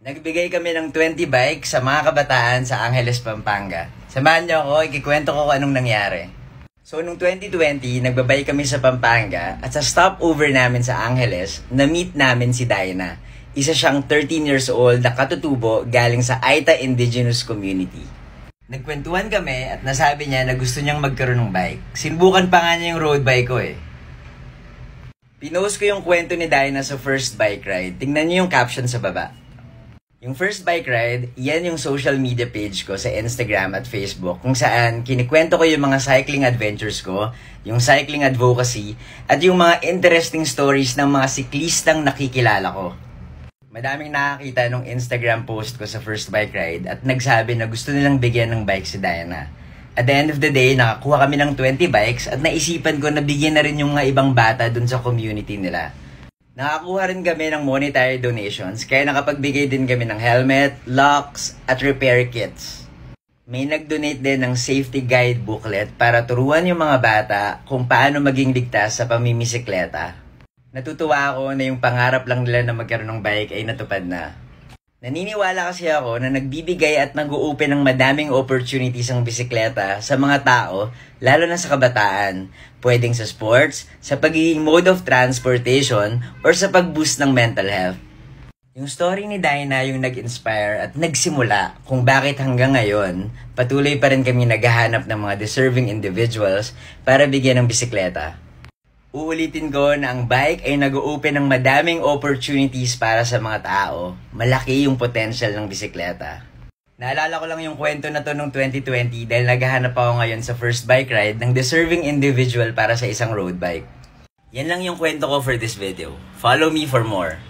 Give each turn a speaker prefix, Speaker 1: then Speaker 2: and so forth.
Speaker 1: Nagbigay kami ng 20 bikes sa mga kabataan sa Angeles, Pampanga. Samahan niyo ako, ikikwento ko kung anong nangyari. So, nung 2020, nagbabay kami sa Pampanga at sa stopover namin sa Angeles, na-meet namin si Diana. Isa siyang 13 years old na katutubo galing sa Aita Indigenous Community. Nagkwentuhan kami at nasabi niya na gusto niyang magkaroon ng bike. Sinubukan pa nga niya yung road bike ko eh. Pinost ko yung kwento ni Diana sa first bike ride. Tingnan niyo yung caption sa baba. Yung first bike ride, yan yung social media page ko sa Instagram at Facebook kung saan kinikwento ko yung mga cycling adventures ko, yung cycling advocacy, at yung mga interesting stories ng mga siklistang nakikilala ko. Madaming nakakita nung Instagram post ko sa first bike ride at nagsabi na gusto nilang bigyan ng bike si Diana. At the end of the day, nakakuha kami ng 20 bikes at naisipan ko na bigyan na rin yung mga ibang bata dun sa community nila. Nakakuha rin kami ng monetary donations kaya nakapagbigay din kami ng helmet, locks, at repair kits. May nag-donate din ng safety guide booklet para turuan yung mga bata kung paano maging ligtas sa pamimisikleta. Natutuwa ako na yung pangarap lang nila na magkaroon ng bike ay natupad na. Naniniwala kasi ako na nagbibigay at nag-o-open ng madaming opportunities ang bisikleta sa mga tao, lalo na sa kabataan. Pwedeng sa sports, sa pagiging mode of transportation, or sa pag-boost ng mental health. Yung story ni Diana yung nag-inspire at nagsimula kung bakit hanggang ngayon, patuloy pa rin kami naghahanap ng mga deserving individuals para bigyan ng bisikleta. Uulitin ko na ang bike ay nag-o-open ng madaming opportunities para sa mga tao. Malaki yung potential ng bisikleta. Naalala ko lang yung kwento na to noong 2020 dahil naghahanap ako ngayon sa first bike ride ng deserving individual para sa isang road bike. Yan lang yung kwento ko for this video. Follow me for more.